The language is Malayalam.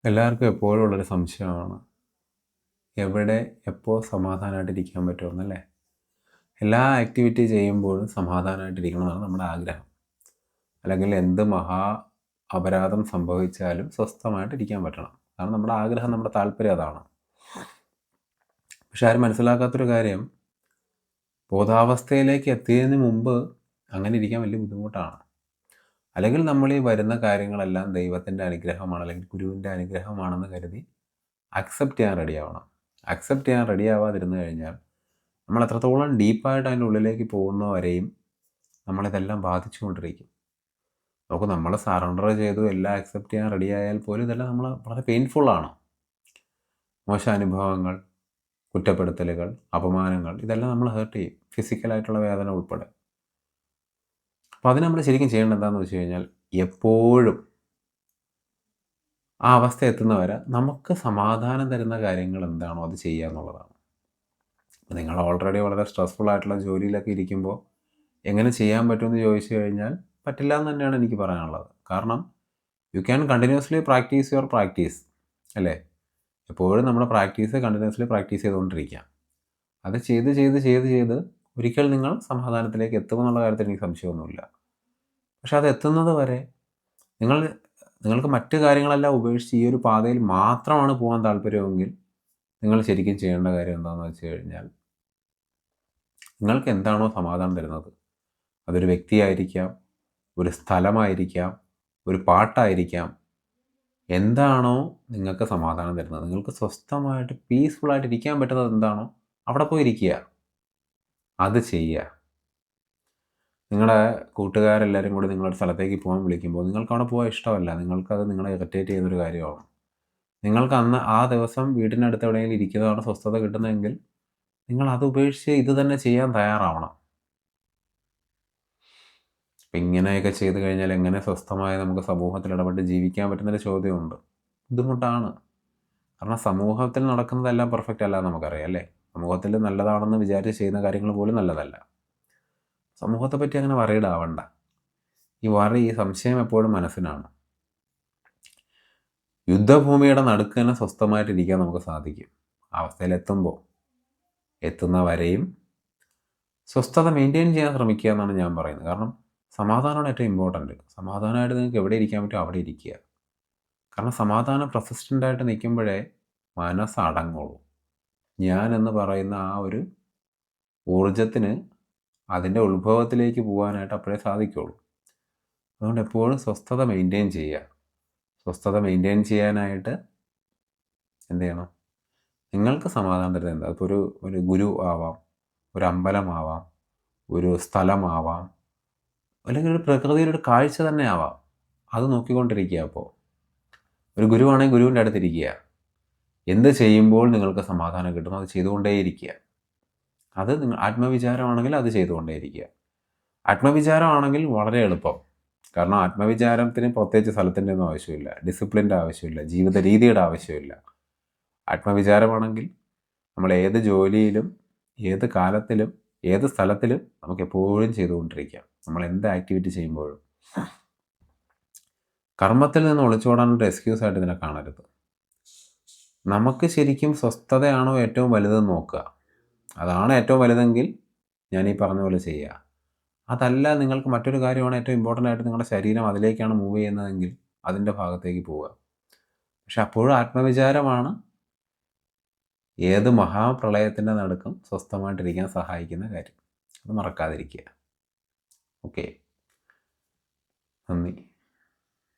എല്ലാവർക്കും എപ്പോഴും ഉള്ളൊരു സംശയമാണ് എവിടെ എപ്പോൾ സമാധാനമായിട്ടിരിക്കാൻ പറ്റുമെന്നല്ലേ. എല്ലാ ആക്ടിവിറ്റി ചെയ്യുമ്പോഴും സമാധാനമായിട്ടിരിക്കണമെന്നാണ് നമ്മുടെ ആഗ്രഹം. അല്ലെങ്കിൽ എന്ത് അപരാധം സംഭവിച്ചാലും സ്വസ്ഥമായിട്ടിരിക്കാൻ പറ്റണം. കാരണം നമ്മുടെ ആഗ്രഹം, നമ്മുടെ താല്പര്യം അതാണ്. പക്ഷെ ആരും മനസ്സിലാക്കാത്തൊരു കാര്യം, ബോധാവസ്ഥയിലേക്ക് എത്തിയതിന് മുമ്പ് അങ്ങനെ ഇരിക്കാൻ വലിയ ബുദ്ധിമുട്ടാണ്. അല്ലെങ്കിൽ നമ്മൾ ഈ വരുന്ന കാര്യങ്ങളെല്ലാം ദൈവത്തിൻ്റെ അനുഗ്രഹമാണ് അല്ലെങ്കിൽ ഗുരുവിൻ്റെ അനുഗ്രഹമാണെന്ന് കരുതി അക്സെപ്റ്റ് ചെയ്യാൻ റെഡിയാവണം. അക്സെപ്റ്റ് ചെയ്യാൻ റെഡിയാവാതിരുന്നു കഴിഞ്ഞാൽ നമ്മൾ എത്രത്തോളം ഡീപ്പായിട്ട് അതിൻ്റെ ഉള്ളിലേക്ക് പോകുന്നവരെയും നമ്മളിതെല്ലാം ബാധിച്ചുകൊണ്ടിരിക്കും. നമുക്ക് നമ്മൾ സറണ്ടർ ചെയ്തു എല്ലാം അക്സെപ്റ്റ് ചെയ്യാൻ റെഡിയായാൽ പോലും ഇതെല്ലാം നമ്മൾ വളരെ പെയിൻഫുള്ളാണ്. മോശം അനുഭവങ്ങൾ, കുറ്റപ്പെടുത്തലുകൾ, അപമാനങ്ങൾ, ഇതെല്ലാം നമ്മൾ ഹേർട്ട് ചെയ്യും, ഫിസിക്കലായിട്ടുള്ള വേദന ഉൾപ്പെടെ. അപ്പോൾ അതിന് നമ്മൾ ശരിക്കും ചെയ്യേണ്ടത് എന്താണെന്ന് വെച്ച് കഴിഞ്ഞാൽ, എപ്പോഴും ആ അവസ്ഥ എത്തുന്നവരെ നമുക്ക് സമാധാനം തരുന്ന കാര്യങ്ങൾ എന്താണോ അത് ചെയ്യുക എന്നുള്ളതാണ്. നിങ്ങൾ ഓൾറെഡി വളരെ സ്ട്രെസ്ഫുൾ ആയിട്ടുള്ള ജോലിയിലൊക്കെ ഇരിക്കുമ്പോൾ എങ്ങനെ ചെയ്യാൻ പറ്റുമെന്ന് ചോദിച്ചു കഴിഞ്ഞാൽ പറ്റില്ല എന്ന് തന്നെയാണ് എനിക്ക് പറയാനുള്ളത്. കാരണം you can continuously practice your practice, അല്ലേ? എപ്പോഴും നമ്മുടെ പ്രാക്ടീസ് കണ്ടിന്യൂസ്ലി പ്രാക്ടീസ് ചെയ്തുകൊണ്ടിരിക്കുക. അത് ചെയ്ത് ചെയ്ത് ചെയ്ത് ചെയ്ത് ഒരിക്കൽ നിങ്ങൾ സമാധാനത്തിലേക്ക് എത്തുമെന്നുള്ള കാര്യത്തിൽ എനിക്ക് സംശയമൊന്നുമില്ല. പക്ഷെ അത് എത്തുന്നത് വരെ നിങ്ങൾക്ക് മറ്റു കാര്യങ്ങളെല്ലാം ഉപേക്ഷിച്ച് ഈ ഒരു പാതയിൽ മാത്രമാണ് പോകാൻ താല്പര്യമെങ്കിൽ നിങ്ങൾ ശരിക്കും ചെയ്യേണ്ട കാര്യം എന്താണെന്ന് വെച്ച് കഴിഞ്ഞാൽ, നിങ്ങൾക്ക് എന്താണോ സമാധാനം തരുന്നത്, അതൊരു വ്യക്തിയായിരിക്കാം, ഒരു സ്ഥലമായിരിക്കാം, ഒരു പാട്ടായിരിക്കാം, എന്താണോ നിങ്ങൾക്ക് സമാധാനം തരുന്നത്, നിങ്ങൾക്ക് സ്വസ്ഥമായിട്ട് പീസ്ഫുള്ളായിട്ട് ഇരിക്കാൻ പറ്റുന്നത് എന്താണോ അവിടെ പോയി ഇരിക്കുക, അത് ചെയ്യുക. നിങ്ങളുടെ കൂട്ടുകാരെല്ലാവരും കൂടി നിങ്ങളൊരു സ്ഥലത്തേക്ക് പോകാൻ വിളിക്കുമ്പോൾ നിങ്ങൾക്ക് അവിടെ പോകാൻ ഇഷ്ടമല്ല, നിങ്ങൾക്കത് നിങ്ങളെ ഇറിറ്റേറ്റ് ചെയ്യുന്നൊരു കാര്യമാണ്. നിങ്ങൾക്ക് അന്ന് ആ ദിവസം വീടിനടുത്ത് എവിടെയെങ്കിലും ഇരിക്കുന്നതാണ് സ്വസ്ഥത കിട്ടുന്നതെങ്കിൽ നിങ്ങൾ അത് ഉപേക്ഷിച്ച് ഇത് തന്നെ ചെയ്യാൻ തയ്യാറാവണം. അപ്പം ഇങ്ങനെയൊക്കെ ചെയ്ത് കഴിഞ്ഞാൽ എങ്ങനെ സ്വസ്ഥമായി നമുക്ക് സമൂഹത്തിൽ ഇടപെട്ട് ജീവിക്കാൻ പറ്റുന്നൊരു ചോദ്യമുണ്ട്. ബുദ്ധിമുട്ടാണ്. കാരണം സമൂഹത്തിൽ നടക്കുന്നതെല്ലാം പെർഫെക്റ്റ് അല്ല നമുക്കറിയാം, അല്ലേ? സമൂഹത്തിൽ നല്ലതാണെന്ന് വിചാരിച്ച് ചെയ്യുന്ന കാര്യങ്ങൾ പോലും നല്ലതല്ല. സമൂഹത്തെ പറ്റി അങ്ങനെ വറീഡ് ആവണ്ട. ഈ സംശയം എപ്പോഴും മനസ്സിനാണ്. യുദ്ധഭൂമിയുടെ നടുക്ക് തന്നെ സ്വസ്ഥമായിട്ടിരിക്കാൻ നമുക്ക് സാധിക്കും. അവസ്ഥയിലെത്തുമ്പോൾ എത്തുന്നവരെയും സ്വസ്ഥത മെയിൻറ്റെയിൻ ചെയ്യാൻ ശ്രമിക്കുക എന്നാണ് ഞാൻ പറയുന്നത്. കാരണം സമാധാനമാണ് ഏറ്റവും ഇമ്പോർട്ടൻറ്റ്. സമാധാനമായിട്ട് നിങ്ങൾക്ക് എവിടെ ഇരിക്കാൻ പറ്റുമോ അവിടെ ഇരിക്കുക. കാരണം സമാധാനം പ്രസിസ്റ്റൻ്റായിട്ട് നിൽക്കുമ്പോഴേ മനസ്സ് അടങ്ങുള്ളൂ. ഞാൻ എന്ന് പറയുന്ന ആ ഒരു ഊർജത്തിന് അതിൻ്റെ ഉത്ഭവത്തിലേക്ക് പോകാനായിട്ട് അപ്പോഴേ സാധിക്കുള്ളൂ. അതുകൊണ്ട് എപ്പോഴും സ്വസ്ഥത മെയിൻറ്റെയിൻ ചെയ്യുക. സ്വസ്ഥത മെയിൻറ്റെയിൻ ചെയ്യാനായിട്ട് എന്ത് ചെയ്യണം? നിങ്ങൾക്ക് സമാധാനം തരുന്നത് എന്താ? ഇപ്പോൾ ഒരു ഗുരു ആവാം, ഒരു അമ്പലമാവാം, ഒരു സ്ഥലമാവാം, അല്ലെങ്കിൽ ഒരു പ്രകൃതിയുടെ ഒരു കാഴ്ച തന്നെ ആവാം. അത് നോക്കിക്കൊണ്ടിരിക്കുക. അപ്പോൾ ഒരു ഗുരുവാണെങ്കിൽ ഗുരുവിൻ്റെ അടുത്തിരിക്കുക. എന്ത് ചെയ്യുമ്പോൾ നിങ്ങൾക്ക് സമാധാനം കിട്ടുന്നു അത് ചെയ്തുകൊണ്ടേയിരിക്കുക. അത് നിങ്ങൾ ആത്മവിചാരമാണെങ്കിൽ അത് ചെയ്തുകൊണ്ടേയിരിക്കുക. ആത്മവിചാരമാണെങ്കിൽ വളരെ എളുപ്പം. കാരണം ആത്മവിചാരത്തിന് പ്രത്യേകിച്ച് സ്ഥലത്തിൻ്റെ ഒന്നും ആവശ്യമില്ല, ഡിസിപ്ലിൻ്റെ ആവശ്യമില്ല, ജീവിത രീതിയുടെ ആവശ്യമില്ല. ആത്മവിചാരമാണെങ്കിൽ നമ്മൾ ഏത് ജോലിയിലും, ഏത് കാലത്തിലും, ഏത് സ്ഥലത്തിലും നമുക്ക് എപ്പോഴും ചെയ്തുകൊണ്ടിരിക്കാം. നമ്മൾ എന്ത് ആക്ടിവിറ്റി ചെയ്യുമ്പോഴും. കർമ്മത്തിൽ നിന്ന് ഒളിച്ചോടാനൊരു എക്സ്ക്യൂസായിട്ട് ഇതിനെ കാണരുത്. നമുക്ക് ശരിക്കും സ്വസ്ഥതയാണോ ഏറ്റവും വലുതെന്ന് നോക്കുക. അതാണ് ഏറ്റവും വലുതെങ്കിൽ ഞാൻ ഈ പറഞ്ഞ പോലെ ചെയ്യുക. അതല്ല, നിങ്ങൾക്ക് മറ്റൊരു കാര്യമാണ് ഏറ്റവും ഇമ്പോർട്ടൻ്റ് ആയിട്ട്, നിങ്ങളുടെ ശരീരം അതിലേക്കാണ് മൂവ് ചെയ്യുന്നതെങ്കിൽ അതിൻ്റെ ഭാഗത്തേക്ക് പോവുക. പക്ഷെ അപ്പോഴും ആത്മവിചാരമാണ് ഏത് മഹാപ്രളയത്തിൻ്റെ നടുക്കും സ്വസ്ഥമായിട്ടിരിക്കാൻ സഹായിക്കുന്ന കാര്യം. അത് മറക്കാതിരിക്കുക. ഓക്കെ, നന്ദി.